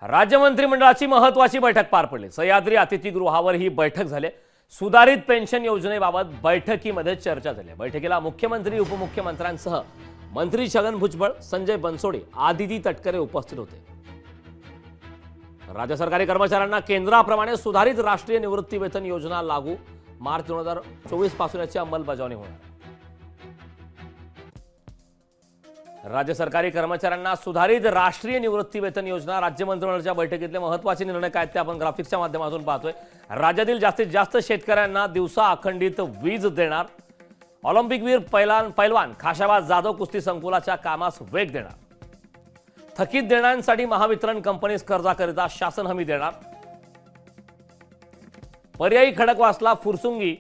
राज्य मंत्रिमंडळाची महत्त्वाची बैठक पार पडली। सह्याद्री अतिथीगृहावर ही बैठक झाली। सुधारित पेन्शन योजनेबाबत बैठकीमध्ये चर्चा झाली। बैठकीला मुख्यमंत्री, उपमुख्यमंत्र्यांसह मंत्री छगन भुजबळ, संजय बनसोडे, आदिती तटकरे उपस्थित होते। राज्य सरकारी कर्मचाऱ्यांना केंद्राप्रमाणे सुधारित राष्ट्रीय निवृत्ती वेतन योजना लागू मार्च 2024 पासून याची अंमलबजावणी होणार। राज्य सरकारी कर्मचाऱ्यांना सुधारित राष्ट्रीय निवृत्ती वेतन योजना राज्य मंत्रिमंडळाच्या बैठकीतले महत्त्वाचे निर्णय काय ते आपण ग्राफिक्सच्या माध्यमातून पाहतोय। राज्यातील जास्तीत जास्त शेतकऱ्यांना दिवसा अखंडित वीज देणार। ऑलिम्पिकवीर पैलवान खाशाबा जाधव कुस्ती संकुलाच्या कामास वेग देणार। थकीत देणाऱ्यांसाठी महावितरण कंपनीस कर्जाकरिता शासन हमी देणार। पर्यायी खडकवासला फुरसुंगी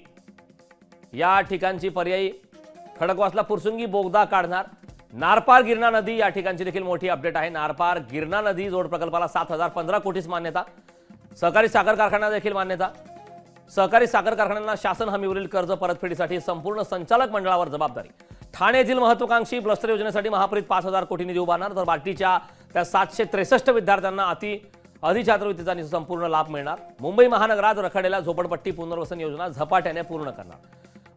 या ठिकाणची पर्यायी खडकवासला फुरसुंगी बोगदा काढणार। नारपार गिरणा नदी या ठिकाणची देखील मोठी अपडेट आहे। नारपार गिरणा नदी जोड प्रकल्पाला 7,015 कोटीस मान्यता। सहकारी साखर कारखान्याला देखील मान्यता। सहकारी साखर कारखान्यांना शासन हमीवरील कर्ज परतफेडीसाठी संपूर्ण संचालक मंडळावर जबाबदारी। ठाणे येथील महत्त्वाकांक्षी ब्लस्टर योजनेसाठी महापरीत 5,000 कोटी निधी उभारणार। तर बाकीच्या त्या 763 विद्यार्थ्यांना अधिछात्रवृत्तीचा संपूर्ण लाभ मिळणार। मुंबई महानगरात रखडलेल्या झोपडपट्टी पुनर्वसन योजना झपाट्याने पूर्ण करणार।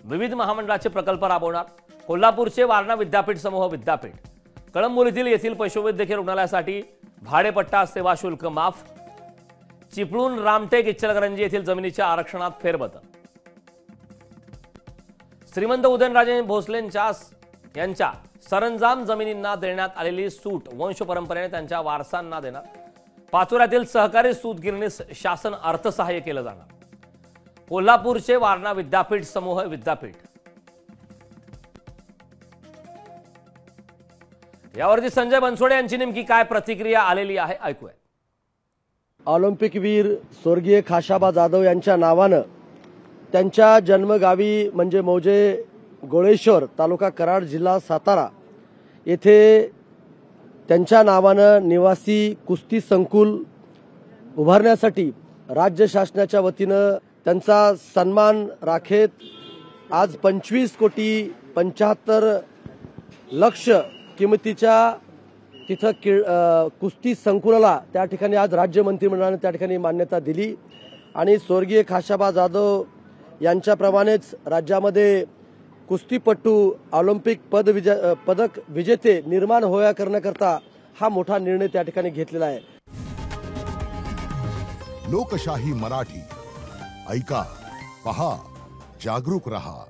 विविध महामंडळाचे प्रकल्प राबवणार। कोल्हापूरचे वारणा विद्यापीठ समूह विद्यापीठ, कळंबोलीतील येथील पशुवैद्यकीय रुग्णालयासाठी भाडेपट्टा सेवा शुल्क माफ। चिपळूण, रामटेक, इचलकरंजी येथील जमिनीच्या आरक्षणात फेरबदल। श्रीमंत उदयनराजे भोसलेंच्या सरंजाम जमिनींना देण्यात आलेली सूट वंश परंपरेने त्यांच्या वारसांना देणार। पाचोऱ्यातील सहकारी सूतगिरणीस शासन अर्थसहाय्य केलं जाणार। कोल्हापूरचे वारणा विद्यापीठ समूह विद्यापीठ, यावरती संजय बनसोडे यांची नेमकी काय प्रतिक्रिया आलेली आहे ऐकूया। ऑलिम्पिकवीर स्वर्गीय खाशाबा जाधव यांच्या नावानं त्यांच्या जन्मगावी म्हणजे मौजे गोळेश्वर, तालुका कराड, जिल्हा सातारा येथे त्यांच्या नावानं निवासी कुस्ती संकुल उभारण्यासाठी राज्य शासनाच्या वतीनं त्यांचा सन्मान राखेत आज 25,75,00,000 किमतीच्या तिथं कुस्ती संकुलाला त्या ठिकाणी आज राज्य मंत्रिमंडळाने त्या ठिकाणी मान्यता दिली। आणि स्वर्गीय खाशाबा जाधव यांच्याप्रमाणेच राज्यामध्ये कुस्तीपटू, ऑलिम्पिक पदक विजेते निर्माण होया करण्याकरता हा मोठा निर्णय त्या ठिकाणी घेतलेला आहे। लोकशाही मराठी ऐका, पहा, जागरूक रहा।